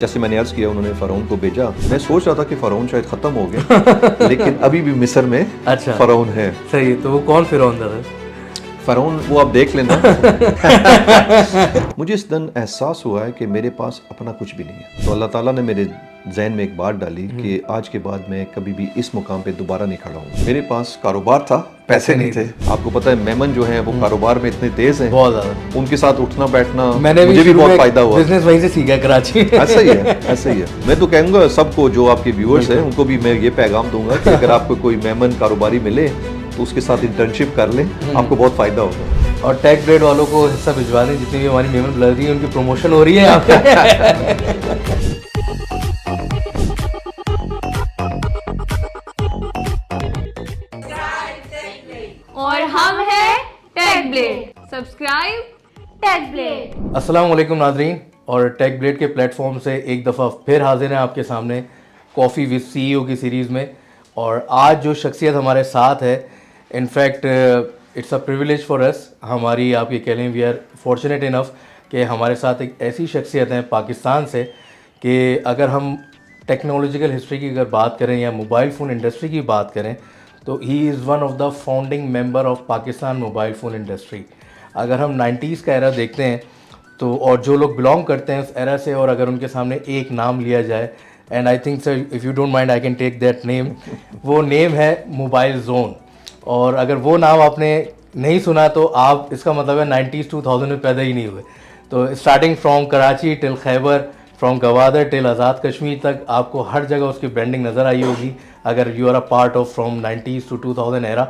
جیسے میں نے عرض کیا انہوں نے فرعون کو بھیجا. میں سوچ رہا تھا کہ فرعون شاید ختم ہو گئے لیکن ابھی بھی مصر میں فرعون ہے. صحیح. تو وہ کون فرعون تھا سر؟ فرعون وہ آپ دیکھ لینا. مجھے اس دن احساس ہوا ہے کہ میرے پاس اپنا کچھ بھی نہیں ہے. تو اللہ تعالیٰ نے میرے ذہن میں ایک بات ڈالی کہ آج کے بعد میں کبھی بھی اس مقام پہ دوبارہ نہیں کھڑا ہوں. میرے پاس کاروبار تھا, پیسے نہیں تھے. آپ کو پتہ ہے میمن جو ہیں وہ کاروبار میں اتنے تیز ہیں, بہت زیادہ. ان کے ساتھ اٹھنا بیٹھنا مجھے بھی بہت فائدہ ہوا. بزنس وہیں سے سیکھا کراچی. ایسا ہی ہے, ایسا ہی ہے. میں تو کہوں گا سب کو جو آپ کے ویورز ہیں ان کو بھی میں یہ پیغام دوں گا کہ اگر آپ کو کوئی میمن کاروباری ملے تو اس کے ساتھ انٹرنشپ کر لیں, آپ کو بہت فائدہ ہوگا. اور ٹیک بلیڈ والوں کو حصہ بھجوا دیں, جتنی بھی ہماری میمن بلر رہی ہے ان کی پروموشن ہو رہی ہے یہاں پہ. اور ہم ہیں ٹیک بلیڈ. سبسکرائب ٹیک بلیڈ. السلام علیکم ناظرین, اور ٹیک بلیڈ کے پلیٹ فارم سے ایک دفعہ پھر حاضر ہیں آپ کے سامنے کافی وتھ سی ای او کی سیریز میں. اور آج جو شخصیت ہمارے ساتھ ہے, in fact it's a privilege for us, ہماری آپ یہ کہہ لیں وی آر فارچونیٹ انف کہ ہمارے ساتھ ایک ایسی شخصیت ہیں پاکستان سے کہ اگر ہم ٹیکنالوجیکل ہسٹری کی اگر بات کریں یا موبائل فون انڈسٹری کی بات کریں تو ہی is one of the founding member of Pakistan mobile phone industry. اگر ہم 90s کا ایرا دیکھتے ہیں تو, اور جو لوگ بلانگ کرتے ہیں اس ایرا سے, اور اگر ان کے سامنے ایک نام لیا جائے, and I think sir if you don't mind I can take that name, وہ نیم ہے موبائل زون. اور اگر وہ نام آپ نے نہیں سنا تو آپ اس کا مطلب ہے 90s 2000 میں پیدا ہی نہیں ہوئے. تو starting from Karachi till Khyber, from Gwadar till Azad Kashmir تک آپ کو ہر جگہ اس کی برانڈنگ نظر آئی ہوگی اگر you are a part of from 90s to 2000 era.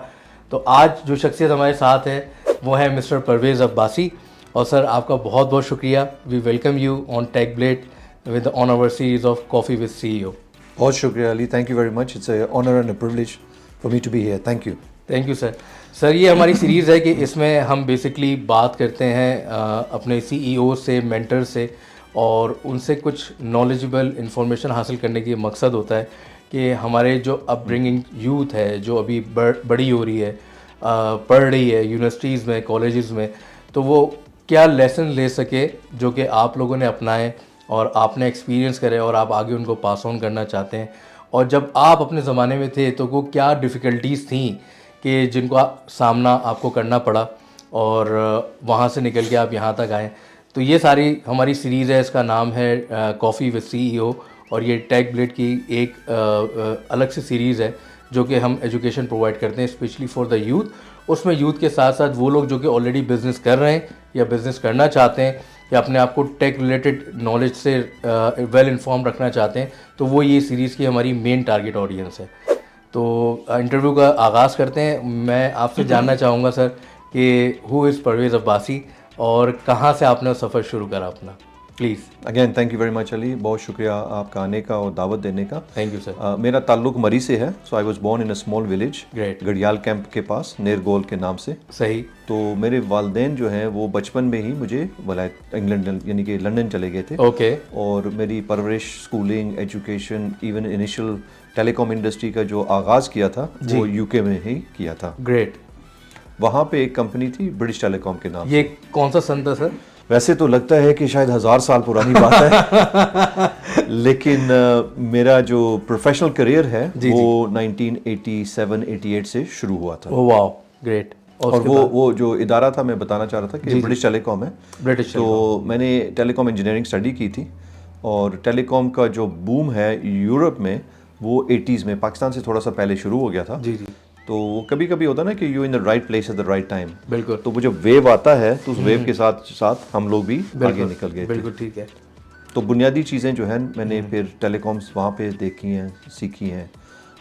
تو آج جو شخصیت ہمارے ساتھ ہے وہ ہے مسٹر پرویز عباسی. اور سر آپ کا بہت بہت شکریہ. We welcome you on tech blade with an hour series of coffee with C E O. بہت شکریہ Ali, thank you very much. It's a honour and a privilege for me to be here. Thank you. Thank you sir. Sir یہ ہماری series ہے کہ اس میں ہم basically بات کرتے ہیں اپنے سی ای او سے, مینٹر سے, اور ان سے کچھ نالجبل انفارمیشن حاصل کرنے کی مقصد ہوتا ہے کہ ہمارے جو اپ برنگنگ یوتھ ہے جو ابھی بڑی ہو رہی ہے, پڑھ رہی ہے یونیورسٹیز میں, کالجز میں, تو وہ کیا لیسن لے سکے جو کہ آپ لوگوں نے اپنائے اور آپ نے ایکسپیرینس کرے اور آپ آگے ان کو پاس آن کرنا چاہتے ہیں. اور جب آپ اپنے زمانے میں تھے تو وہ کیا ڈیفیکلٹیز تھیں کہ جن کو سامنا آپ کو کرنا پڑا اور وہاں سے نکل کے آپ یہاں تک آئیں. تو یہ ساری ہماری سیریز ہے, اس کا نام ہے کافی وتھ سی ای او, اور یہ ٹیک بلیڈ کی ایک الگ سے سیریز ہے جو کہ ہم ایجوکیشن پرووائڈ کرتے ہیں اسپیشلی فار دا یوتھ. اس میں یوتھ کے ساتھ ساتھ وہ لوگ جو کہ آلریڈی بزنس کر رہے ہیں یا بزنس کرنا چاہتے ہیں یا اپنے آپ کو ٹیک ریلیٹڈ نالج سے ویل انفارم رکھنا چاہتے ہیں, تو وہ یہ سیریز کی ہماری مین ٹارگیٹ آڈینس ہے. تو انٹرویو کا آغاز کرتے ہیں. میں آپ سے جاننا چاہوں گا سر کہ ہو از پرویز عباسی اور کہاں سے آپ نے سفر شروع کرا اپنا, please. Again thank you very much Ali, بہت شکریہ آپ کا آنے کا اور دعوت دینے کا. Thank you sir. میرا تعلق مری سے ہے. So I was born in a small village, great, Gharial camp کے پاس, نیر گول کے نام سے. صحیح. تو میرے والدین جو ہیں وہ بچپن میں ہی مجھے ولایت انگلینڈ یعنی کہ لنڈن چلے گئے تھے. اوکے. اور میری پرورش, اسکولنگ, ایجوکیشن, ایون انیشل ٹیلی کام انڈسٹری کا جو آغاز کیا تھا وہ یو کے میں ہی کیا تھا. گریٹ. وہاں پہ ایک کمپنی تھی برٹش ٹیلی کام کے نام. یہ کون سا سن تھا سر؟ ویسے تو لگتا ہے کہ شاید 1000 سال پرانی بات ہے لیکن میرا جو پروفیشنل کریئر ہے وہ 1987-88 سے شروع ہوا تھا. واو, گریٹ. اور وہ جو ادارہ تھا میں بتانا چاہ رہا تھا کہ برٹش ٹیلی کام ہے. برٹش. تو میں نے ٹیلی کام انجینئرنگ اسٹڈی کی تھی, اور ٹیلی کام کا جو بوم ہے یورپ میں وہ 80s میں, پاکستان سے تھوڑا سا پہلے شروع ہو گیا تھا. جی جی. تو وہ کبھی کبھی ہوتا ہے نا کہ you in the right place at the right time. بالکل. تو وہ جب ویو آتا ہے تو اس ویو کے ساتھ ساتھ ہم لوگ بھی آگے نکل گئے. بالکل ٹھیک ہے. تو بنیادی چیزیں جو ہیں میں نے پھر ٹیلی کامس وہاں پہ دیکھی ہیں, سیکھی ہیں,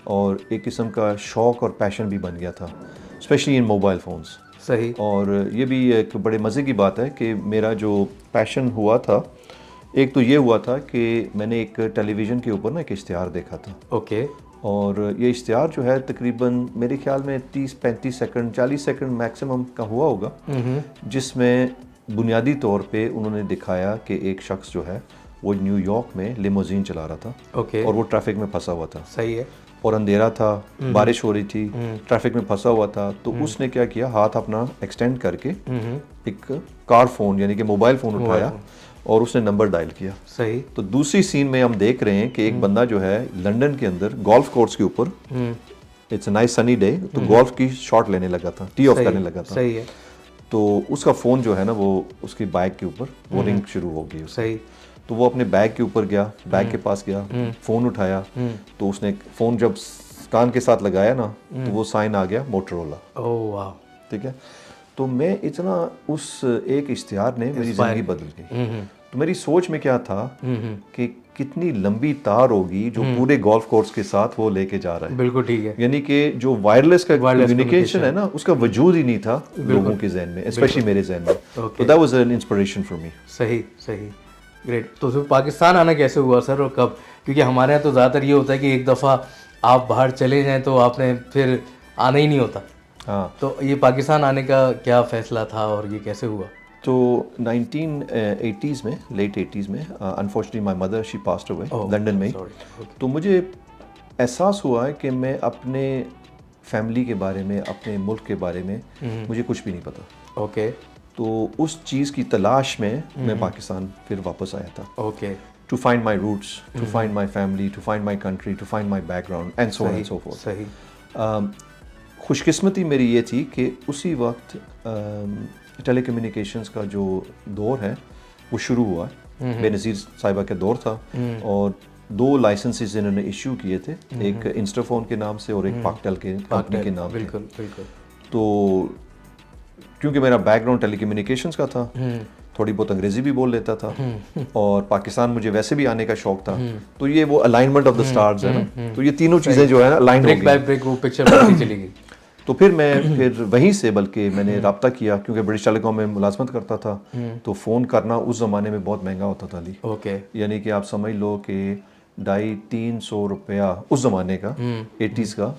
اور ایک قسم کا شوق اور پیشن بھی بن گیا تھا, اسپیشلی ان موبائل فونس. صحیح. اور یہ بھی ایک بڑے مزے کی بات ہے کہ میرا جو پیشن ہوا تھا, ایک تو یہ ہوا تھا کہ میں نے ایک ٹیلی ویژن کے اوپر نا ایک اشتہار دیکھا تھا. اوکے. اور یہ اشتہار جو ہے تقریباً میرے خیال میں 30-35 سیکنڈ 40 سیکنڈ میکسیمم کا ہوا ہوگا, جس میں بنیادی طور پہ انہوں نے دکھایا کہ ایک شخص جو ہے وہ نیو یارک میں لیموزین چلا رہا تھا. اوکے. اور وہ ٹریفک میں پھنسا ہوا تھا. صحیح ہے. اور اندھیرا تھا, بارش ہو رہی تھی, ٹریفک میں پھنسا ہوا تھا. تو اس نے کیا کیا, ہاتھ اپنا ایکسٹینڈ کر کے ایک کار فون یعنی کہ موبائل فون اٹھایا اور اس نے نمبر ڈائل کیا. صحیح. تو دوسری سین میں ہم دیکھ رہے ہیں کہ ایک بندہ جو ہے لنڈن کے اندر گولف کورس کے اوپر, it's a nice sunny day, تو گولف کی شاٹ لینے لگا تھا, ٹی آف کرنے لگا تھا. صحیح ہے. تو اس کا فون جو ہے نا وہ اس کی بیگ کے اوپر وہ رنگ شروع ہو گئی. صحیح. تو وہ اپنے بیگ کے اوپر گیا, بیگ کے پاس گیا, فون اٹھایا, تو اس نے فون جب کان کے ساتھ لگایا نا تو وہ سائن آ گیا موٹرولا. اوہ واو. ٹھیک ہے. تو میں اتنا اس ایک اشتہار نے میری زندگی بدل گئی. تو میری سوچ میں کیا تھا کہ کتنی لمبی تار ہوگی جو پورے گولف کورس کے ساتھ وہ لے کے جا رہا ہے. بالکل ٹھیک ہے. یعنی کہ جو وائرلیس کا کمیونیکیشن ہے نا اس کا وجود ہی نہیں تھا لوگوں کے ذہن میں, اسپیشلی میرے ذہن میں. تو that was an inspiration for me. صحیح صحیح. گریٹ. تو پھر پاکستان آنا کیسے ہوا سر اور کب؟ کیونکہ ہمارے یہاں تو زیادہ تر یہ ہوتا ہے کہ ایک دفعہ آپ باہر چلے جائیں تو آپ نے پھر آنا ہی نہیں ہوتا. ہاں. تو یہ پاکستان آنے کا کیا فیصلہ تھا اور یہ کیسے ہوا؟ تو 1980s میں, لیٹ 80s میں, unfortunately my mother she passed away London میں. تو مجھے احساس ہوا ہے کہ میں اپنے فیملی کے بارے میں, اپنے ملک کے بارے میں مجھے کچھ بھی نہیں پتا. اوکے. تو اس چیز کی تلاش میں میں پاکستان پھر واپس آیا تھا. Okay. To find my roots, to find my family, to find my country, to find my background and so on and so forth. صحیح. خوش قسمتی میری یہ تھی کہ اسی وقت ٹیلی کمیونیکیشنز کا جو دور ہے وہ شروع ہوا. بے نظیر صاحبہ کا دور تھا اور 2 لائسنسز انہوں نے ایشو کیے تھے, ایک انسٹافون کے نام سے اور ایک پاکٹیل کے کمپنی کے نام سے. بالکل بالکل. تو کیونکہ میرا بیک گراؤنڈ ٹیلی کمیونیکیشنز کا تھا, تھوڑی بہت انگریزی بھی بول لیتا تھا اور پاکستان مجھے ویسے بھی آنے کا شوق تھا, تو یہ وہ الائنمنٹ آف دا سٹارز ہے نا, تو یہ تینوں چیزیں جو ہے نا الائن ہو گئی. بریک بریک وہ پکچر بنتی چلی گئی. تو پھر میں وہیں سے بلکہ میں نے رابطہ کیا, کیونکہ برٹش ٹیلی کام میں ملازمت کرتا تھا, تو فون کرنا اس زمانے میں بہت مہنگا ہوتا تھا علی. اوکے. یعنی کہ آپ سمجھ لو کہ 250-300 روپیہ اس زمانے کا 80s کا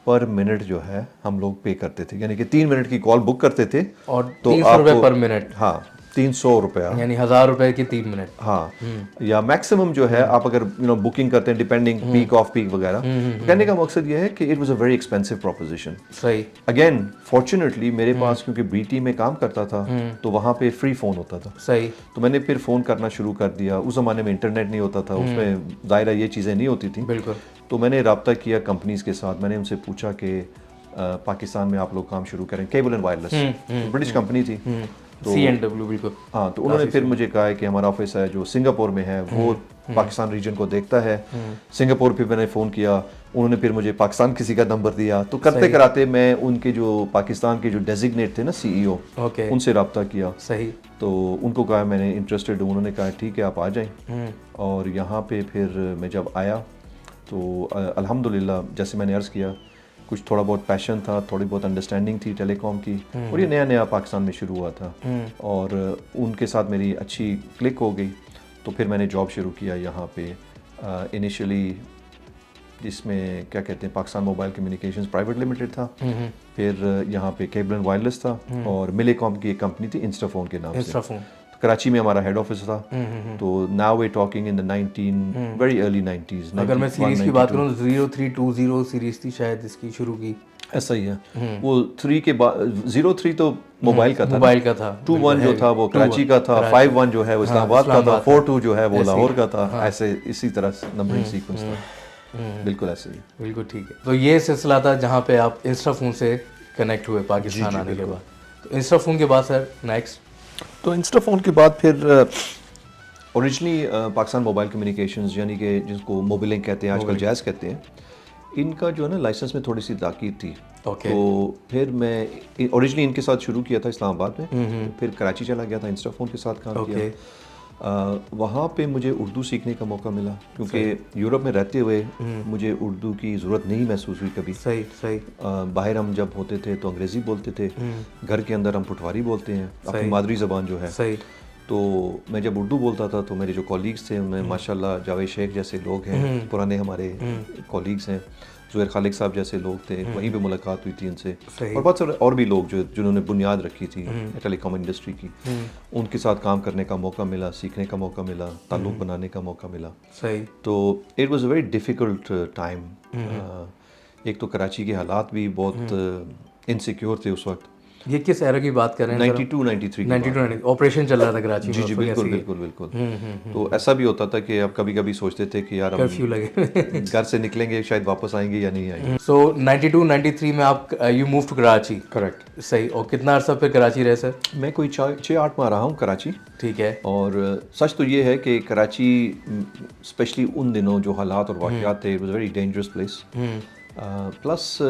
پر منٹ جو ہے ہم لوگ پے کرتے تھے. یعنی کہ 3 منٹ کی کال بک کرتے تھے اور 300 روپے پر منٹ. ہاں 300 روپیہ, یعنی 1000 روپے کی 3 منٹ. ہاں. یا میکسیمم جو ہے آپ اگر بکنگ کرتے ہیں ڈیپینڈنگ پیک آف پیک وغیرہ. کہنے کا مقصد یہ ہے کہ it was a very expensive proposition. صحیح. اگین فارچونیٹلی میرے پاس کیونکہ بی ٹی میں کام کرتا تھا تو وہاں پہ فری فون ہوتا تھا. صحیح. تو میں نے پھر فون کرنا شروع کر دیا. اس زمانے میں انٹرنیٹ نہیں ہوتا تھا, اس میں ظاہرہ یہ چیزیں نہیں ہوتی تھیں. بالکل. تو میں نے رابطہ کیا کمپنیز کے ساتھ. میں نے ان سے پوچھا کہ پاکستان میں آپ لوگ کام شروع کریں. Cable and wireless British company تھی. CNW. بالکل. ہاں. تو انہوں نے پھر مجھے کہا ہے کہ ہمارا آفس ہے جو سنگاپور میں ہے وہ پاکستان ریجن کو دیکھتا ہے. سنگاپور پہ میں نے فون کیا, انہوں نے پھر مجھے پاکستان کسی کا نمبر دیا. تو کرتے کراتے میں ان کے جو پاکستان کے جو ڈیزگنیٹ تھے نا CEO, ان سے رابطہ کیا. صحیح. تو ان کو کہا میں نے انٹرسٹڈ ہوں. انہوں نے کہا ٹھیک ہے آپ آ جائیں. اور یہاں پہ پھر میں جب آیا تو الحمدللہ جیسے میں نے عرض کیا کچھ تھوڑا بہت پیشن تھا, تھوڑی بہت انڈرسٹینڈنگ تھی ٹیلی کام کی, اور یہ نیا نیا پاکستان میں شروع ہوا تھا اور ان کے ساتھ میری اچھی کلک ہو گئی. تو پھر میں نے جاب شروع کیا یہاں پہ انیشلی, جس میں کیا کہتے ہیں Pakistan mobile communications private limited تھا. پھر یہاں پہ کیبل اینڈ وائرلیس تھا اور ملے کام کی ایک کمپنی تھی انسٹافون کے نام سے. کراچی میں ہمارا ہیڈ آفس تھا. تو now we talking in the very early 90s. اگر میں سیریز کی بات کروں 0320 سیریز تھی شاید اس کی شروع کی. ایسا ہی ہے. وہ 3 کے بعد 03 تو موبائل کا تھا, 21 جو تھا وہ کراچی کا تھا, 51 جو ہے وہ اسلام آباد کا تھا, 42 جو ہے وہ لاہور کا تھا. ایسے اسی طرح نمبرنگ سیکوینس تھا. بالکل ایسے ہی. بالکل ٹھیک ہے. تو یہ سلسلہ تھا جہاں پہ آپ انسٹا فون سے کنیکٹ ہوئے پاکستان آنے کے بعد. تو انسٹا فون کے بعد سر نیکسٹ؟ تو انسٹا فون کے بعد پھر اوریجنلی پاکستان موبائل کمیونیکیشنز یعنی کہ جس کو موبیلنگ کہتے ہیں آج کل جیز کہتے ہیں, ان کا جو ہے نا لائسنس میں تھوڑی سی تاکید تھی. تو پھر میں اوریجنلی ان کے ساتھ شروع کیا تھا اسلام آباد میں, پھر کراچی چلا گیا تھا, انسٹا فون کے ساتھ کام کیا. وہاں پہ مجھے اردو سیکھنے کا موقع ملا کیونکہ یورپ میں رہتے ہوئے مجھے اردو کی ضرورت نہیں محسوس ہوئی کبھی. صحیح. باہر ہم جب ہوتے تھے تو انگریزی بولتے تھے, گھر کے اندر ہم پٹواری بولتے ہیں, اپنی مادری زبان جو ہے. صحیح. تو میں جب اردو بولتا تھا تو میرے جو کولیگز تھے ان میں ماشاء اللہ جاوید شیخ جیسے لوگ ہیں, پرانے ہمارے کولیگز ہیں, زہیر خالق صاحب جیسے لوگ تھے, وہیں پہ ملاقات ہوئی تھی ان سے, اور بہت سارے اور بھی لوگ جنہوں نے بنیاد رکھی تھی ٹیلی کام انڈسٹری کی, ان کے ساتھ کام کرنے کا موقع ملا, سیکھنے کا موقع ملا, تعلق بنانے کا موقع ملا. صحیح. تو it was a very difficult time. ایک تو کراچی کے حالات بھی بہت انسیکیور تھے اس وقت, یہ کس ایرا کی بات کر رہے ہیں؟ 92-93 92 آپریشن چل رہا تھا کراچی میں. جی بالکل بالکل بالکل. تو ایسا بھی ہوتا تھا کہ آپ کبھی کبھی سوچتے تھے کہ یار کرفیو لگے گھر سے نکلیں گے شاید واپس آئیں گے یا نہیں آئیں گے. سو 92-93 میں آپ you move to Karachi. Correct. صحیح. اور کتنا عرصہ پھر کراچی رہے سر؟ میں کوئی 6-8 ماہ رہا ہوں کراچی. ٹھیک ہے. اور سچ تو یہ ہے کہ کراچی اسپیشلی ان دنوں جو حالات اور واقعات تھے، it was very dangerous place. Plus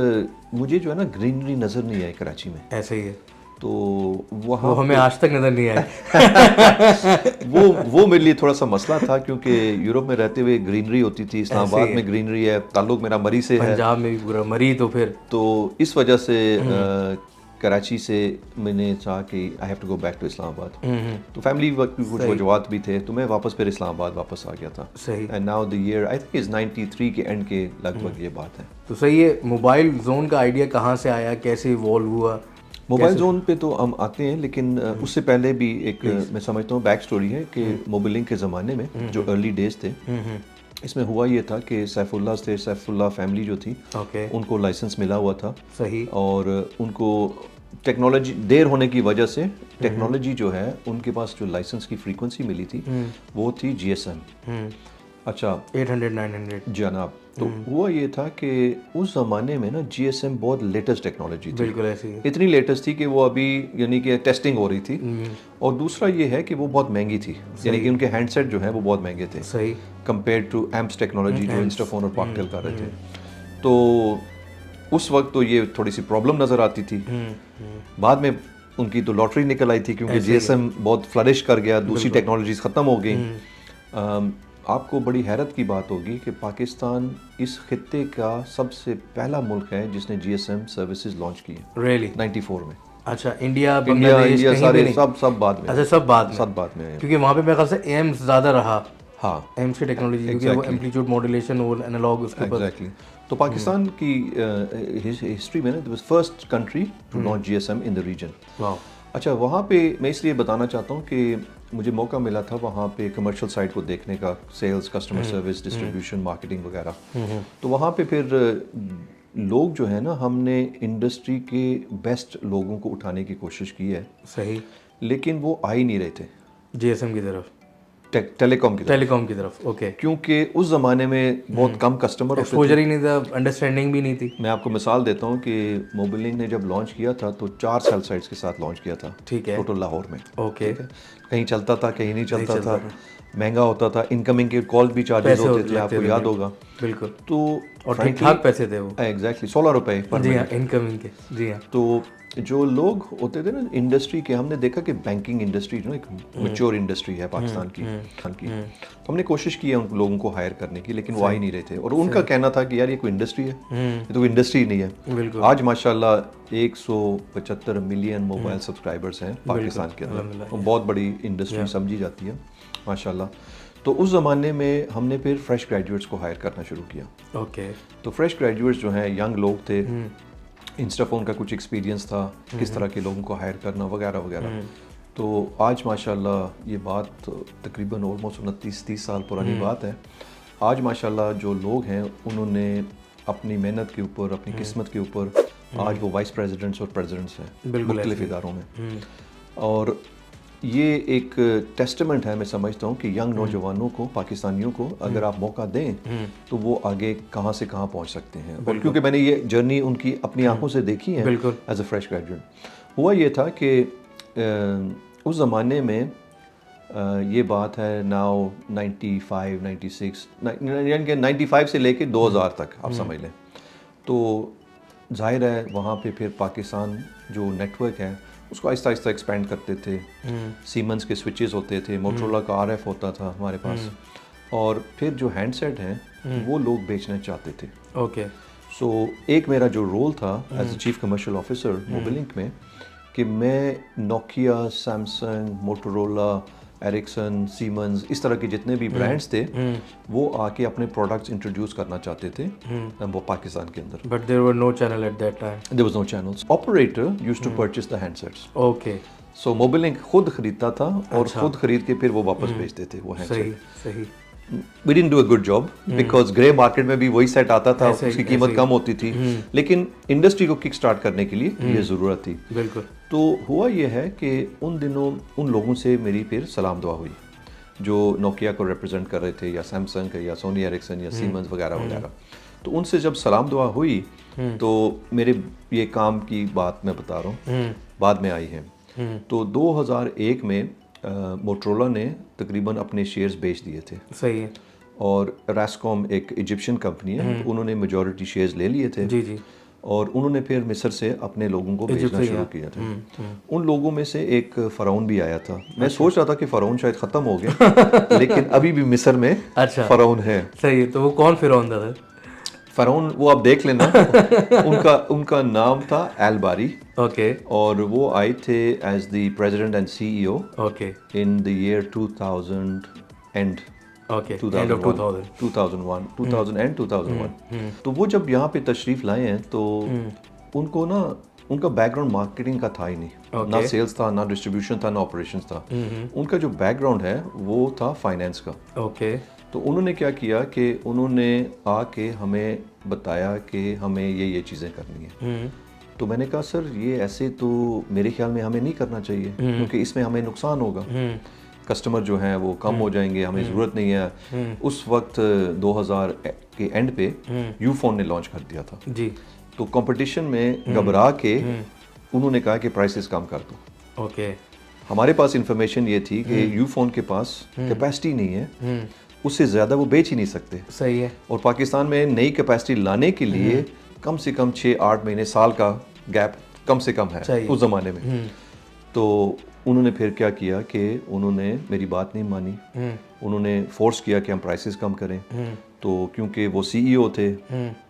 مجھے جو ہے نا گرینری نظر نہیں آئی کراچی میں. ایسے ہی ہے. تو وہاں وہ ہمیں آج تک نظر نہیں آئی. وہ میرے لیے تھوڑا سا مسئلہ تھا کیونکہ یورپ میں رہتے ہوئے گرینری ہوتی تھی، اسلام آباد میں گرینری ہے، تعلق میرا مری سے ہے، پنجاب میں بھی پورا مری. تو پھر تو اس وجہ سے کراچی سے میں نے چاہا کہ I have to go back to Islamabad. تو فیملی وقت کچھ وجوہات بھی تھے تو میں واپس پھر اسلام آباد واپس آ گیا تھا. صحیح. And now the year I think is 93 کے اینڈ کے لگ بھگ یہ بات ہے. تو صحیح ہے. موبائل زون کا آئیڈیا کہاں سے آیا، کیسے ایوالو ہوا؟ موبائل زون پہ تو ہم آتے ہیں، لیکن اس سے پہلے بھی ایک میں سمجھتا ہوں بیک سٹوری ہے کہ موبائلنگ کے زمانے میں جو ارلی ڈیز تھے اس میں ہوا یہ تھا کہ سیف اللہ فیملی جو تھی ان کو لائسنس ملا ہوا تھا. صحیح. اور ان کو ٹیکنالوجی دیر ہونے کی وجہ سے ٹیکنالوجی جو ہے ان کے پاس جو لائسنس کی فریکوینسی ملی تھی وہ تھی GSM. اچھا 800-900 جناب. تو ہوا یہ تھا کہ اس زمانے میں نا GSM بہت لیٹسٹ ٹیکنالوجی تھی. بالکل ایسی ہے. اتنی لیٹسٹ تھی کہ وہ ابھی یعنی کہ ٹیسٹنگ ہو رہی تھی. اور دوسرا یہ ہے کہ وہ بہت مہنگی تھی، یعنی کہ ان کے ہینڈ سیٹ جو ہیں وہ بہت مہنگے تھے. صحیح. کمپیئر ٹو ایمپس ٹیکنالوجی جو انسٹا فون اور پاکٹیل کر رہے تھے. تو اس وقت تو یہ تھوڑی سی پرابلم نظر آتی تھی. بعد میں ان کی تو لاٹری نکل آئی تھی کیونکہ GSM بہت فلرش کر گیا، دوسری ٹیکنالوجیز ختم ہو گئیں. آپ کو بڑی حیرت کی بات ہوگی کہ پاکستان اس خطے کا سب سے پہلا ملک ہے جس نے GSM سروسز لانچ کی ہیں. ریئلی 94 میں. اچھا. انڈیا بنگلہ دیش سارے سب بعد میں. اچھا سب بعد میں ہیں کیونکہ وہاں پہ میرے خیال سے ایمس زیادہ رہا. ہاں ایمس کی ٹیکنالوجی کیونکہ وہ ایمپلیٹیوڈ ماڈولیشن اور انالوگ اس کے اوپر. ایگزیکٹلی. تو پاکستان کی ہسٹری میں نا it was first country to launch GSM in the region. Wow. اچھا وہاں پہ میں اس لیے بتانا چاہتا ہوں کہ مجھے موقع ملا تھا وہاں پہ کمرشل سائٹ کو دیکھنے کا، sales, customer service, distribution, marketing وغیرہ. تو وہاں پہ پھر لوگ جو ہے نا ہم نے انڈسٹری کے بیسٹ لوگوں کو اٹھانے کی کوشش کی ہے. صحیح. لیکن وہ آ ہی نہیں رہے تھے GSM کی طرف، ٹیلی کام کی طرف. اوکے. کیونکہ اس زمانے میں بہت کم کسٹمر ایکسپوجر ہی نہیں تھا، انڈرسٹینڈنگ بھی نہیں تھی. میں آپ کو مثال دیتا ہوں کہ موبائلنگ نے جب لانچ کیا تھا تو 4 سیل سائٹس کے ساتھ لانچ کیا تھا. ٹھیک ہے. ٹوٹل لاہور میں. اوکے. کہیں چلتا تھا کہیں نہیں چلتا تھا، مہنگا ہوتا تھا، انکمنگ کے کال بھی چارجز ہوتے تھے، آپ کو یاد ہوگا. بالکل. تو اور ٹھیک ٹھاک پیسے تھے وہ. ایگزیکٹلی 16 روپے پر. جی ہاں انکمنگ کے. جی ہاں. تو جو لوگ ہوتے تھے نا انڈسٹری کے، ہم نے دیکھا کہ بینکنگ انڈسٹری جو ایک میچور انڈسٹری ہے پاکستان کی. ہم نے کوشش کی ہے ان لوگوں کو ہائر کرنے کی، لیکن وہ آ ہی نہیں رہے تھے. اور ان کا کہنا تھا کہ یار یہ کوئی انڈسٹری ہے، یہ تو انڈسٹری نہیں ہے. آج ماشاء اللہ 175 ملین موبائل سبسکرائبرس ہیں پاکستان کے اندر، بہت بڑی انڈسٹری سمجھی جاتی ہے ماشاء اللہ. تو اس زمانے میں ہم نے پھر فریش گریجویٹس کو ہائر کرنا شروع کیا. اوکے. تو فریش گریجویٹس جو ہیں ینگ لوگ تھے، انسٹا فون کا کچھ ایکسپیرینس تھا، کس طرح کے لوگوں کو ہائر کرنا وغیرہ وغیرہ. تو آج ماشاء اللہ یہ بات تقریباً آلموسٹ 29-30 سال پرانی بات ہے. آج ماشاء اللہ جو لوگ ہیں انہوں نے اپنی محنت کے اوپر، اپنی قسمت کے اوپر آج وہ وائس پریزیڈنٹس اور پریزیڈنٹس ہیں مختلف اداروں میں. اور یہ ایک ٹیسٹمنٹ ہے میں سمجھتا ہوں کہ ینگ نوجوانوں کو، پاکستانیوں کو اگر آپ موقع دیں تو وہ آگے کہاں سے کہاں پہنچ سکتے ہیں. کیونکہ میں نے یہ جرنی ان کی اپنی آنکھوں سے دیکھی ہے ایز اے فریش گریجویٹ. ہوا یہ تھا کہ اس زمانے میں یہ بات ہے ناؤ 95 96 یعنی کہ 95 سے لے کے 2000 تک آپ سمجھ لیں. تو ظاہر ہے وہاں پہ پھر پاکستان جو نیٹ ورک ہے اس کو آہستہ آہستہ ایکسپینڈ کرتے تھے. سیمنس کے سوئچز ہوتے تھے، موٹرولا کا RF ہوتا تھا ہمارے پاس. اور پھر جو ہینڈ سیٹ ہیں وہ لوگ بیچنا چاہتے تھے. اوکے. سو ایک میرا جو رول تھا as a chief commercial officer Mobilink میں کہ میں Nokia, Samsung, Motorola, Ericsson, Siemens, اس طرح کے جتنے بھی برانڈس تھے وہ آ کے اپنے پروڈکٹس انٹروڈیوس کرنا چاہتے تھے وہ پاکستان کے اندر. But there were no channel at that time. There was no channels. Operator used to purchase the handsets. Okay. So موبائلنگ خود خریدتا تھا اور خود خرید کے پھر وہ واپس بیچتے تھے وہ ہینڈسیٹ. صحیح. We didn't do a good job because grey market میں بھی وہی سیٹ آتا تھا، اس کی قیمت کم ہوتی تھی، لیکن انڈسٹری کو کک سٹارٹ کرنے کے لیے یہ ضرورت تھی. بالکل. تو ہوا یہ ہے کہ ان دنوں ان لوگوں سے میری پھر سلام دعا ہوئی جو نوکیا کو ریپرزینٹ کر رہے تھے یا سیمسنگ یا سونی ایرکسن یا سیمنز وغیرہ وغیرہ. تو ان سے جب سلام دعا ہوئی تو میرے یہ کام کی بات میں بتا رہا ہوں بعد میں آئی ہے. تو 2001 میں موٹرولا نے تقریباً اپنے شیئرز بیچ دیے تھے. صحیح ہے. اور ریسکوم ایک ایجپشین کمپنی ہے, انہوں نے میجورٹی شیئرز لے لیے تھے. جی جی. اور انہوں نے پھر مصر سے اپنے لوگوں کو بھیجنا شروع کیا تھا. ان لوگوں میں سے ایک فرعون بھی آیا تھا. میں سوچ رہا تھا کہ فرعون شاید ختم ہو گیا لیکن ابھی بھی مصر میں فرعون ہے. صحیح ہے. تو وہ کون فرعون تھا؟ فرعون وہ آپ دیکھ لینا. ان کا نام تھا الباری. اوکے. اور وہ آئے تھے as the president and C E O okay in the year 2000 and okay 2001. تو وہ جب یہاں پہ تشریف لائے ہیں تو ان کو نا ان کا بیک گراؤنڈ مارکیٹنگ کا تھا ہی نہیں. نہ سیلز تھا, نہ ڈسٹریبیوشن تھا, نہ آپریشنز تھا. ان کا جو بیک گراؤنڈ ہے وہ تھا فائنینس کا. اوکے. تو انہوں نے کیا کیا کہ انہوں نے آ کے ہمیں بتایا کہ ہمیں یہ چیزیں کرنی ہیں. تو میں نے کہا سر یہ ایسے تو میرے خیال میں ہمیں نہیں کرنا چاہیے کیونکہ اس میں ہمیں نقصان ہوگا. کسٹمر جو ہیں وہ کم ہو جائیں گے, ہمیں ضرورت نہیں ہے. اس وقت 2000 کے اینڈ پہ یو فون نے لانچ کر دیا تھا. جی. تو کمپٹیشن میں گھبرا کے انہوں نے کہا کہ پرائسز کم کر دو. اوکے. ہمارے پاس انفارمیشن یہ تھی کہ یو فون کے پاس کیپیسٹی نہیں ہے, اس سے زیادہ وہ بیچ ہی نہیں سکتے. صحیح ہے. اور پاکستان میں نئی کیپیسٹی لانے کے لیے کم سے کم 6-8 مہینے سال کا گیپ کم سے کم ہے اس زمانے میں. تو انہوں نے پھر کیا کیا کہ انہوں نے میری بات نہیں مانی. انہوں نے فورس کیا کہ ہم پرائسز کم کریں. تو کیونکہ وہ سی ای او تھے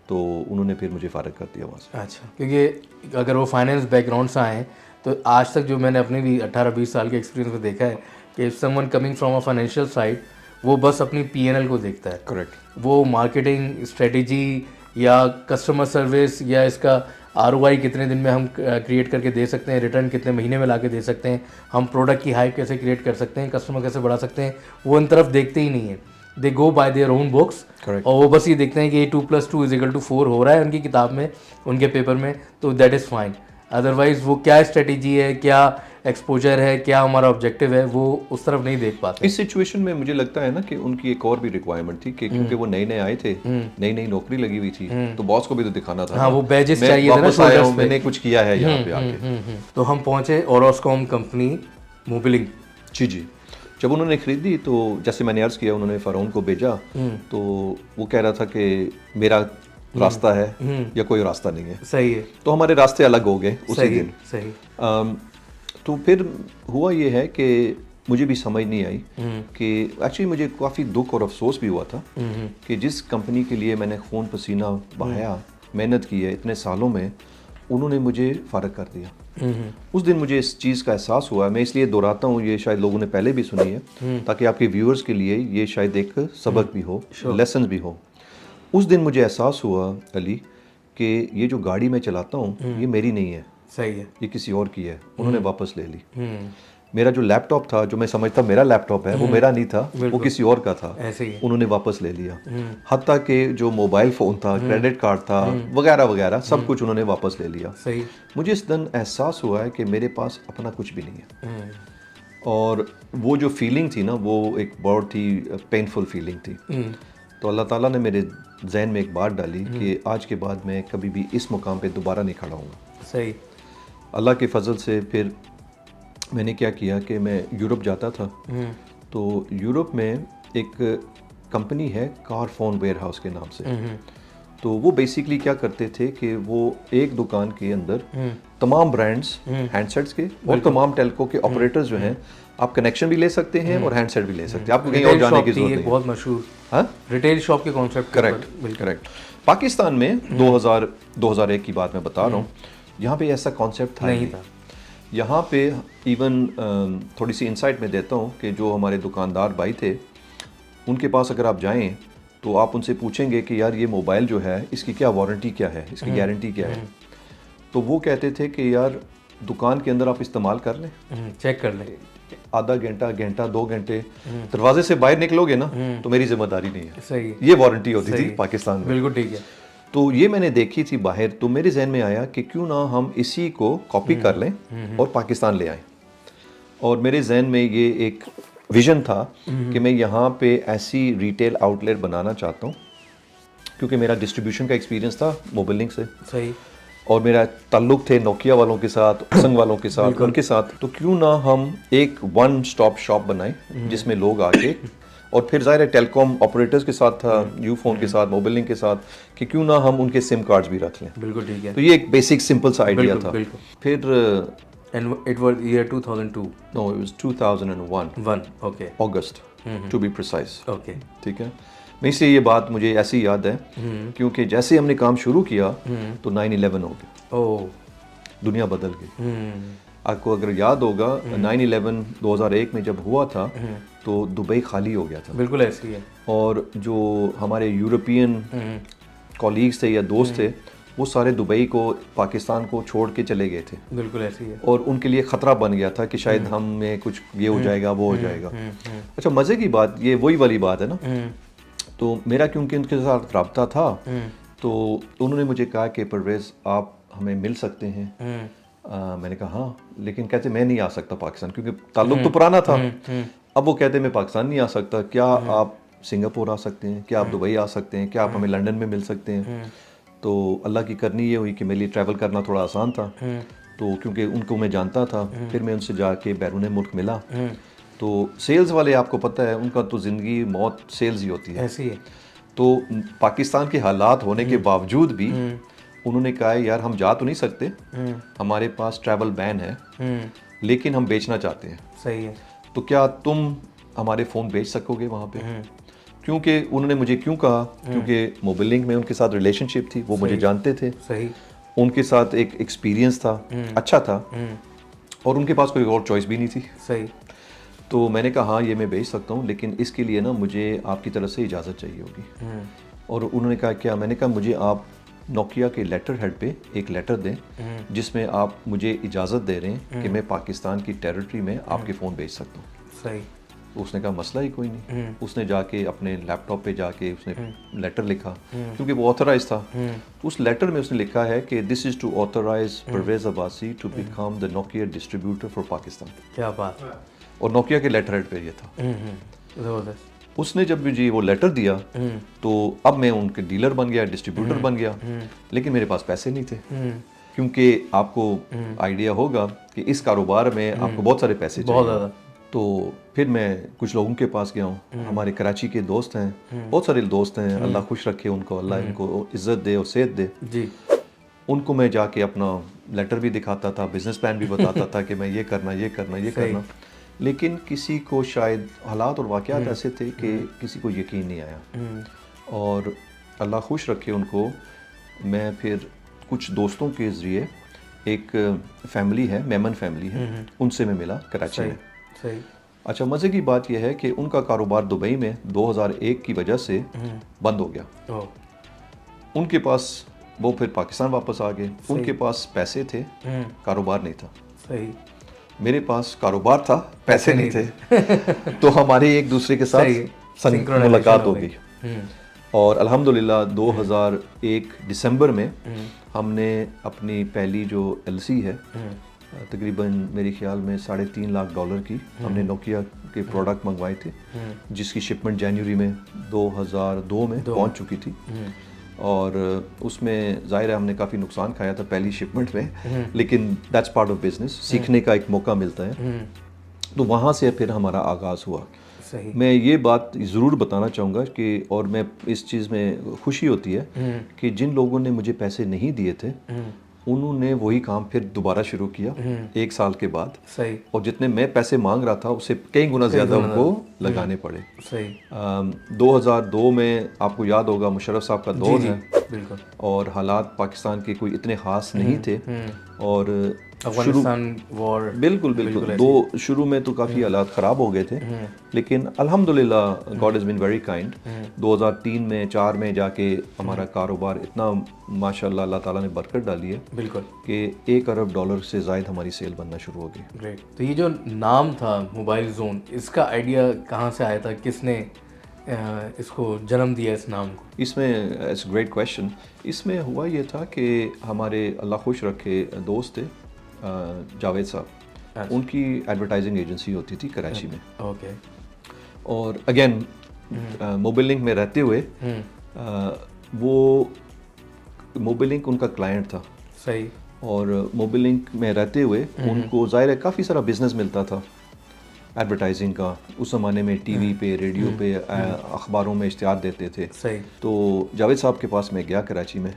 تو انہوں نے پھر مجھے فارغ کر دیا وہاں سے. اچھا. کیونکہ اگر وہ فائنینس بیک گراؤنڈ سے آئے ہیں تو آج تک جو میں نے اپنے بھی 18-20 سال کے ایکسپیرینس میں دیکھا ہے کہ some one coming from a financial side وہ بس اپنی پی این ایل کو دیکھتا ہے. کریکٹ. وہ مارکیٹنگ اسٹریٹجی یا کسٹمر سروس یا اس کا آر او آئی کتنے دن میں ہم کریٹ کر کے دے سکتے ہیں, ریٹرن کتنے مہینے میں لا کے دے سکتے ہیں, ہم پروڈکٹ کی ہائپ کیسے کریٹ کر سکتے ہیں, کسٹمر کیسے بڑھا سکتے ہیں, وہ ان طرف دیکھتے ہی نہیں ہیں. They go by their own books. اور وہ بس یہ دیکھتے ہیں کہ یہ 2+2=4 ہو رہا ہے ان کی کتاب میں, ان کے پیپر میں, تو دیٹ از فائن. ادروائز وہ کیا اسٹریٹجی ہے, کیا ایکسپوجر ہے, کیا ہمارا آبجیکٹیو ہے, وہ اس طرف نہیں دیکھ پاتے. اس سچویشن میں مجھے لگتا ہے نا کہ ان کی ایک اور بھی ریکوائرمنٹ تھی کہ کیونکہ وہ نئے آئے تھے, نئی نوکری لگی ہوئی تھی, تو باس کو بھی تو دکھانا تھا. ہاں وہ بیجز چاہیے تھا نا شولڈرز پہ. میں نے کچھ کیا ہے یہاں پہ آ کے. تو ہم پہنچے اوروسکوم کمپنی موبلنگ. جی. جب انہوں نے خریدی تو جیسے میں نے عرض کیا انہوں نے فرعون کو بھیجا تو وہ کہہ رہا تھا کہ میرا راستہ ہے یا کوئی راستہ نہیں ہے. صحیح ہے. تو ہمارے راستے الگ ہو گئے اسی دن. صحیح. تو پھر ہوا یہ ہے کہ مجھے بھی سمجھ نہیں آئی کہ ایکچولی مجھے کافی دکھ اور افسوس بھی ہوا تھا کہ جس کمپنی کے لیے میں نے خون پسینہ بہایا, محنت کی ہے اتنے سالوں میں, انہوں نے مجھے فارغ کر دیا. اس دن مجھے اس چیز کا احساس ہوا. میں اس لیے دہراتا ہوں, یہ شاید لوگوں نے پہلے بھی سنی ہے تاکہ آپ کے ویورز کے لیے یہ شاید ایک سبق بھی ہو, لیسنز بھی ہو. اس دن مجھے احساس ہوا علی کہ یہ جو گاڑی میں چلاتا ہوں یہ میری نہیں ہے. صحیح ہے. یہ کسی اور کی ہے. انہوں نے واپس لے لی. میرا جو لیپ ٹاپ تھا, جو میں سمجھتا میرا لیپ ٹاپ ہے, وہ میرا نہیں تھا, وہ کسی اور کا تھا. انہوں نے واپس لے لیا. حتیٰ کہ جو موبائل فون تھا, کریڈٹ کارڈ تھا, وغیرہ وغیرہ سب کچھ انہوں نے واپس لے لیا. مجھے اس دن احساس ہوا ہے کہ میرے پاس اپنا کچھ بھی نہیں ہے. اور وہ جو فیلنگ تھی نا وہ ایک بہت ہی پینفل فیلنگ تھی. تو اللہ تعالیٰ نے میرے ذہن میں ایک بات ڈالی کہ آج کے بعد میں کبھی بھی اس مقام پہ دوبارہ نہیں کھڑا ہوں گا. صحیح. اللہ کے فضل سے پھر میں نے کیا کیا کہ میں یورپ جاتا تھا. تو یورپ میں ایک کمپنی ہے کار فون ویئر ہاؤس کے نام سے. تو وہ بیسیکلی کیا کرتے تھے کہ وہ ایک دکان کے اندر تمام برانڈس ہینڈ سیٹس کے اور تمام ٹیلکو کے آپریٹرز جو ہیں, آپ کنیکشن بھی لے سکتے ہیں اور ہینڈ سیٹ بھی لے سکتے ہیں, آپ کو کہیں اور جانے کی ضرورت نہیں. بہت مشہور ریٹیل شاپ کے کانسیپٹ. کریکٹ. پاکستان میں 2001 کی بات میں بتا رہا ہوں, یہاں پہ ایسا کانسیپٹ تھا نہیں. یہاں پہ ایون تھوڑی سی انسائٹ میں دیتا ہوں کہ جو ہمارے دکاندار بھائی تھے, ان کے پاس اگر آپ جائیں تو آپ ان سے پوچھیں گے کہ یار یہ موبائل جو ہے اس کی کیا وارنٹی کیا ہے, اس کی گارنٹی کیا ہے. تو وہ کہتے تھے کہ یار دکان کے اندر آپ استعمال کر لیں, چیک کر لیں, آدھا گھنٹہ 2 گھنٹے, دروازے سے باہر نکلو گے نا تو میری ذمہ داری نہیں ہے. صحیح. یہ وارنٹی ہوتی تھی پاکستان میں. بالکل ٹھیک ہے. تو یہ میں نے دیکھی تھی باہر, تو میرے ذہن میں آیا کہ کیوں نہ ہم اسی کو کاپی کر لیں اور پاکستان لے آئیں. اور میرے ذہن میں یہ ایک ویژن تھا کہ میں یہاں پہ ایسی ریٹیل آؤٹ لیٹ بنانا چاہتا ہوں, کیونکہ میرا ڈسٹریبیوشن کا ایکسپیرینس تھا موبائل لنک سے, صحیح, اور میرا تعلق تھے نوکیا والوں کے ساتھ, سنگ والوں کے ساتھ, ان کے ساتھ. تو کیوں نہ ہم ایک ون سٹاپ شاپ بنائیں جس میں لوگ آ کے, اور پھر ظاہر ہے ٹیلی کام آپریٹرز کے ساتھ تھا, یو فون کے ساتھ, موبائل لنک کے ساتھ, کہ کیوں نہ ہم ان کے سم کارڈز بھی رکھ لیں. بالکل ٹھیک ہے. تو یہ ایک بیسک سمپل سا آئیڈیا تھا. پھر And it was year 2002. No, it was 2001. Okay. August, to be precise. Okay. ٹھیک ہے. میں اس لیے یہ بات مجھے ایسی یاد ہے کیونکہ جیسے ہم نے کام شروع کیا تو 9/11 ہو گیا. دنیا بدل گئی. آپ کو اگر یاد ہوگا 9/11 2001 میں جب ہوا تھا تو دبئی خالی ہو گیا تھا. بالکل ایسی ہے. اور جو ہمارے یورپین کولیگز تھے یا دوست تھے وہ سارے دبئی کو, پاکستان کو چھوڑ کے چلے گئے تھے. بالکل ایسی ہے. اور ان کے لیے خطرہ بن گیا تھا کہ شاید ہم میں کچھ یہ ہو جائے گا, وہ ہو جائے گا. اچھا, مزے کی بات یہ وہی والی بات ہے نا. تو میرا کیونکہ ان کے ساتھ رابطہ تھا تو انہوں نے مجھے کہا کہ پرویز آپ ہمیں مل سکتے ہیں. میں نے کہا ہاں, لیکن کہتے میں نہیں آ سکتا پاکستان, کیونکہ تعلق تو پرانا تھا. اب وہ کہتے میں پاکستان نہیں آ سکتا, کیا آپ سنگاپور آ سکتے ہیں, کیا آپ دبئی آ سکتے ہیں, کیا آپ ہمیں لنڈن میں مل سکتے ہیں. تو اللہ کی کرنی یہ ہوئی کہ میرے لیے ٹریول کرنا تھوڑا آسان تھا, تو کیونکہ ان کو میں جانتا تھا. پھر میں ان سے جا کے بیرون ملک ملا. تو سیلز والے آپ کو پتہ ہے ان کا تو زندگی موت سیلز ہی ہوتی ہے. ایسی ہے. تو پاکستان کے حالات ہونے کے باوجود بھی انہوں نے کہا یار ہم جا تو نہیں سکتے, ہمارے پاس ٹریول بین ہے, لیکن ہم بیچنا چاہتے ہیں. صحیح ہے. تو کیا تم ہمارے فون بیچ سکو گے وہاں پہ. کیونکہ انہوں نے مجھے کیوں کہا, کیونکہ موبائل لنک میں ان کے ساتھ ریلیشن شپ تھی, وہ مجھے جانتے تھے. صحیح. ان کے ساتھ ایک ایکسپیرینس تھا, اچھا تھا, اور ان کے پاس کوئی اور چوائس بھی نہیں تھی. صحیح. تو میں نے کہا ہاں یہ میں بیچ سکتا ہوں, لیکن اس کے لیے نا مجھے آپ کی طرف سے اجازت چاہیے ہوگی. اور انہوں نے کہا کیا. میں نے کہا مجھے آپ نوکیا کے لیٹر ہیڈ پہ ایک لیٹر دیں جس میں آپ مجھے اجازت دے رہے ہیں کہ میں پاکستان کی ٹیریٹری میں آپ کے فون بیچ سکتا ہوں. صحیح. اس نے کہا مسئلہ ہی کوئی نہیں. اس نے جا کے اپنے لیپ ٹاپ پہ جا کے اس نے لیٹر لکھا, کیونکہ وہ آتھرائز تھا. اس لیٹر میں اس نے لکھا ہے کہ this is to authorize Pervez Abbasi to become the Nokia distributor for Pakistan. کیا بات. اور نوکیا کے لیٹر ہیڈ پہ یہ تھا. زبردست. اس نے جب مجھے وہ لیٹر دیا تو اب میں ان کے ڈیلر بن گیا, ڈسٹریبیوٹر بن گیا, لیکن میرے پاس پیسے نہیں تھے. کیونکہ آپ کو آئیڈیا ہوگا کہ اس کاروبار میں آپ کو بہت سارے پیسے چاہیے. بہت زیادہ. تو پھر میں کچھ لوگوں کے پاس گیا ہوں, ہمارے کراچی کے دوست ہیں, بہت سارے دوست ہیں, اللہ خوش رکھے ان کو, اللہ ان کو عزت دے اور صحت دے. جی. ان کو میں جا کے اپنا لیٹر بھی دکھاتا تھا, بزنس پلان بھی بتاتا تھا کہ میں یہ کرنا یہ کرنا یہ کرنا, لیکن کسی کو شاید حالات اور واقعات ایسے تھے کہ کسی کو یقین نہیں آیا. اور اللہ خوش رکھے ان کو, میں پھر کچھ دوستوں کے ذریعے ایک فیملی ہے, میمن فیملی ہے, ان سے میں ملا کراچی میں. صحیح. اچھا, مزے کی بات یہ ہے کہ ان کا کاروبار دبئی میں 2001 کی وجہ سے بند ہو گیا. ان کے پاس, وہ پھر پاکستان واپس آ گئے, ان کے پاس پیسے تھے, کاروبار نہیں تھا. صحیح. میرے پاس کاروبار تھا, پیسے نہیں تھے. تو ہمارے ایک دوسرے کے ساتھ ملاقات ہو گئی. اور الحمدللہ 2001 دسمبر میں ہم نے اپنی پہلی جو LC ہے, تقریباً میرے خیال میں $3.5 لاکھ کی, ہم نے نوکیا کے پروڈکٹ منگوائے تھے, جس کی شپمنٹ جنوری میں 2002 میں پہنچ چکی تھی. اور اس میں ظاہر ہے ہم نے کافی نقصان کھایا تھا پہلی شپمنٹ میں, لیکن دیٹس پارٹ آف بزنس, سیکھنے کا ایک موقع ملتا ہے. تو وہاں سے پھر ہمارا آغاز ہوا. میں یہ بات ضرور بتانا چاہوں گا کہ, اور میں اس چیز میں خوشی ہوتی ہے کہ جن لوگوں نے مجھے پیسے نہیں دیے تھے انہوں نے وہی کام پھر دوبارہ شروع کیا 1 سال کے بعد. صحیح. اور جتنے میں پیسے مانگ رہا تھا اس سے کئی گنا زیادہ ان کو لگانے پڑے. صحیح. 2002 میں آپ کو یاد ہوگا مشرف صاحب کا دور ہے, بالکل, اور حالات پاکستان کے کوئی اتنے خاص نہیں تھے. اور افغانستان وار, بالکل بالکل شروع میں تو کافی حالات خراب ہو گئے تھے, لیکن الحمدللہ God has been very kind. 2003 میں 4 میں جا کے ہمارا کاروبار اتنا ماشاءاللہ اللہ تعالیٰ نے برکت ڈالی ہے بالکل, کہ $1 ارب سے زائد ہماری سیل بننا شروع ہو گئی. گریٹ. تو یہ جو نام تھا موبائل زون, اس کا آئیڈیا کہاں سے آیا تھا, کس نے اس کو جنم دیا اس نام کو؟ اس میں اٹس گریٹ کویشچن. اس میں ہوا یہ تھا کہ ہمارے اللہ خوش رکھے دوست تھے جاوید صاحب, ان کی ایڈورٹائزنگ ایجنسی ہوتی تھی کراچی میں. اوکے. اور اگین موبائل لنک میں رہتے ہوئے وہ موبائل لنک ان کا کلائنٹ تھا. صحیح. اور موبائل لنک میں رہتے ہوئے ان کو ظاہر ہے کافی سارا بزنس ملتا تھا ایڈورٹائزنگ کا. اس زمانے میں ٹی وی پہ, ریڈیو پہ, اخباروں میں اشتہار دیتے تھے. صحیح. تو جاوید صاحب کے پاس میں گیا کراچی میں,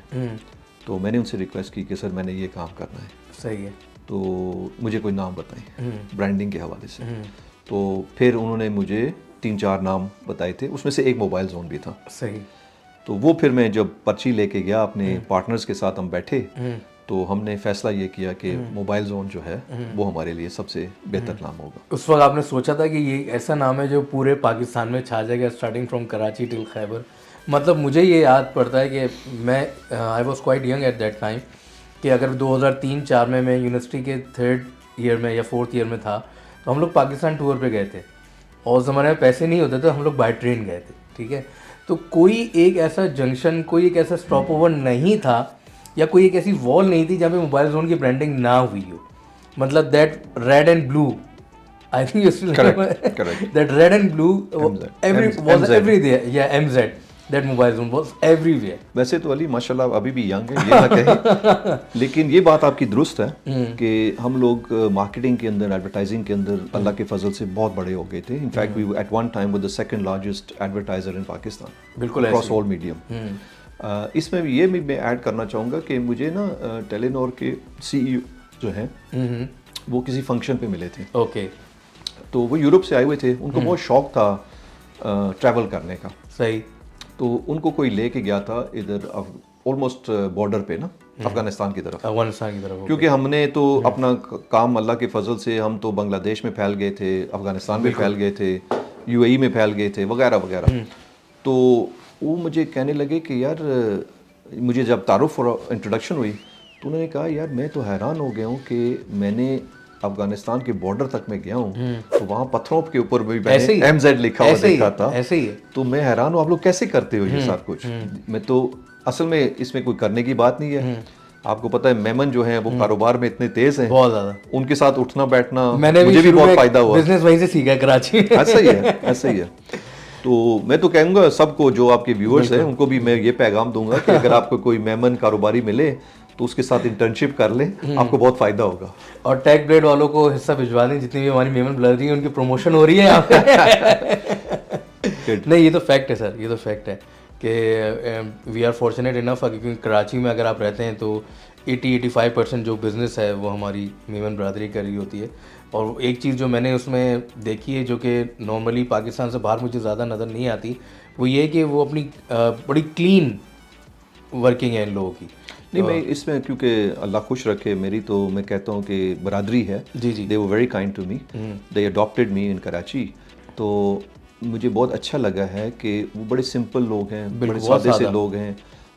تو میں نے ان سے ریکویسٹ کی کہ سر میں نے یہ کام کرنا ہے. صحیح ہے. تو مجھے کوئی نام بتائیں برانڈنگ کے حوالے سے. تو پھر انہوں نے مجھے 3-4 نام بتائے تھے, اس میں سے ایک موبائل زون بھی تھا. صحیح. تو وہ پھر میں جب پرچی لے کے گیا اپنے پارٹنرز کے ساتھ, ہم بیٹھے تو ہم نے فیصلہ یہ کیا کہ موبائل زون جو ہے وہ ہمارے لیے سب سے بہتر نام ہوگا. اس وقت آپ نے سوچا تھا کہ یہ ایسا نام ہے جو پورے پاکستان میں چھا جائے گا, starting from Karachi till Khyber? مطلب مجھے یہ یاد پڑتا ہے کہ میں I was quite young at that time, کہ اگر 2003-4 میں یونیورسٹی کے 3rd ایئر میں یا 4th ایئر میں تھا, تو ہم لوگ پاکستان ٹور پہ گئے تھے, اور اس زمانے میں پیسے نہیں ہوتے تو ہم لوگ بائی ٹرین گئے تھے. ٹھیک ہے. تو کوئی ایک ایسا جنکشن, کوئی ایک ایسا اسٹاپ اوور نہیں تھا, یا کوئی ایک ایسی وال نہیں تھی جہاں پہ موبائل زون کی برانڈنگ نہ ہوئی ہو. مطلب that red and blue, I think that red and blue was everywhere. یا MZ, that mobile zone was everywhere. ویسے تو علی ماشاء اللہ ابھی بھی ینگ ہے, یہ نہ کہیں, لیکن یہ بات آپ کی درست ہے کہ ہم لوگ مارکیٹنگ کے اندر, ایڈورٹائزنگ کے اندر اللہ کے فضل سے بہت بڑے ہو گئے تھے. In fact we at one time with the second largest advertiser in Pakistan, بالکل اکراس آل میڈیم. اس میں یہ بھی میں ایڈ کرنا چاہوں گا کہ مجھے نا ٹیلینور کے CEO جو ہیں وہ کسی فنکشن پہ ملے تھے. اوکے. تو وہ یورپ سے آئے ہوئے تھے, ان کو بہت شوق تھا ٹریول کرنے کا. صحیح. تو ان کو کوئی لے کے گیا تھا ادھر آلموسٹ بارڈر پہ نا, افغانستان کی طرف. افغانستان کی طرف. کیونکہ ہم نے تو اپنا کام اللہ کے فضل سے, ہم تو بنگلہ دیش میں پھیل گئے تھے, افغانستان میں پھیل گئے تھے, UAE میں پھیل گئے تھے, وغیرہ وغیرہ. تو وہ مجھے کہنے لگے کہ یار, مجھے جب تعارف اور انٹروڈکشن ہوئی تو انہوں نے کہا یار میں تو حیران ہو گیا ہوں کہ میں نے افغانستان کے بارڈر تک میں گیا ہوں, تو وہاں پتھروں کے اوپر بھی میں نے MZ لکھا ہوا دیکھا تھا. ایسے ہی ہے. تو میں حیران ہوں آپ لوگ کیسے کرتے ہو یہ سب کچھ. میں تو اصل میں اس میں کوئی کرنے کی بات نہیں ہے. آپ کو پتہ ہے میمن جو ہیں وہ کاروبار میں اتنے تیز ہیں, بہت زیادہ. ان کے ساتھ اٹھنا بیٹھنا مجھے بھی بہت فائدہ ہوا. بزنس وہیں سے سیکھا کراچی میں. ایسا ہی ہے, ایسا ہی ہے. تو میں تو کہوں گا سب کو, جو آپ کے ویورز ہیں ان کو بھی میں یہ پیغام دوں گا کہ اگر آپ کو کوئی میمن کاروباری ملے تو اس کے ساتھ انٹرنشپ کر لیں, آپ کو بہت فائدہ ہوگا. اور ٹیک بلیڈ والوں کو حصہ بھجوا دیں, جتنی بھی ہماری میمن بلر رہی ہیں ان کی پروموشن ہو رہی ہے یہاں پہ. نہیں, یہ تو فیکٹ ہے سر, یہ تو فیکٹ ہے کہ وی آر فارچونیٹ انف, کیونکہ کراچی میں اگر آپ رہتے ہیں تو 80-85% جو بزنس ہے وہ ہماری میمن برادری کر رہی ہوتی ہے. اور ایک چیز جو میں نے اس میں دیکھی ہے, جو کہ نارملی پاکستان سے باہر مجھے زیادہ نظر نہیں آتی, وہ یہ کہ وہ اپنی بڑی کلین ورکنگ ہے ان لوگوں کی. نہیں, میں اس میں کیونکہ اللہ خوش رکھے میری, تو میں کہتا ہوں کہ برادری ہے. جی جی. They were very kind to me, they adapted me in Karachi. تو مجھے بہت اچھا لگا ہے کہ وہ بڑے سمپل لوگ ہیں, بڑے سادے سے لوگ ہیں,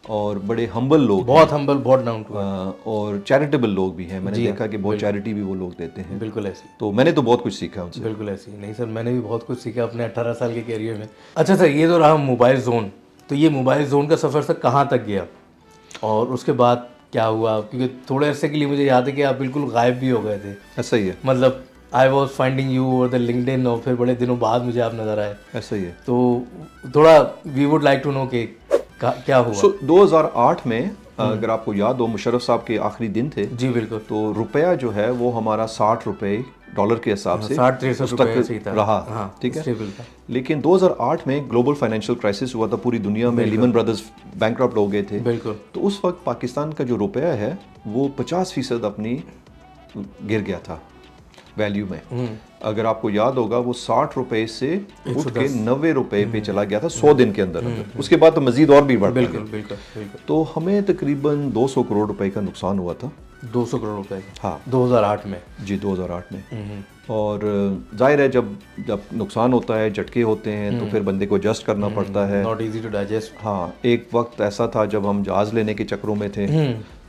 اور بڑے ہمبل لوگ, بہت ہمبل, بہت ڈاؤن ٹو ارتھ, اور چیریٹیبل لوگ بھی ہیں. میں نے دیکھا کہ بہت چیریٹی بھی وہ لوگ دیتے ہیں. بالکل ایسی. تو میں نے تو بہت کچھ سیکھا ان سے. بالکل ایسی. نہیں سر, میں نے بھی بہت کچھ سیکھا اپنے 18 سال کے کیریئر میں. اچھا سر, یہ تو رہا موبائل زون. تو یہ موبائل زون کا سفر سر کہاں تک گیا, اور اس کے بعد کیا ہوا؟ کیونکہ تھوڑے عرصے کے لیے مجھے یاد ہے کہ آپ بالکل غائب بھی ہو گئے تھے. ایسا ہی ہے. مطلب I was finding you over the LinkedIn, اور پھر بڑے دنوں بعد مجھے آپ نظر آئے. ایسا ہی ہے. تو تھوڑا we would like to know کہ کیا ہوا. 2008 میں اگر آپ کو یاد ہو, مشرف صاحب کے آخری دن تھے. جی بالکل. تو روپیہ جو ہے وہ ہمارا 60 روپے ڈالر کے حساب سے 60-63 روپے رہا. ٹھیک ہے. لیکن 2008 میں گلوبل فائنینشیل کرائسس ہوا تھا پوری دنیا میں, لیمن بردرز بینکرپٹ ہو گئے تھے. بالکل. تو اس وقت پاکستان کا جو روپیہ ہے وہ 50% اپنی گر گیا تھا ویلیو میں. اگر آپ کو یاد ہوگا وہ 60 روپے سے اٹھ کے 90 روپے پہ چلا گیا تھا 100 دن کے اندر. اس کے بعد تو مزید اور بھی بڑھ گیا. بالکل بالکل. تو ہمیں تقریباً 200 کروڑ روپے کا نقصان ہوا تھا. 200 کروڑ روپے. ہاں, 2008 میں. جی 2008 میں. اور ظاہر ہے جب نقصان ہوتا ہے, جھٹکے ہوتے ہیں, تو پھر بندے کو ایڈجسٹ کرنا پڑتا ہے. Not easy to digest. ہاں, ایک وقت ایسا تھا جب ہم جہاز لینے کے چکروں میں تھے,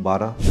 12।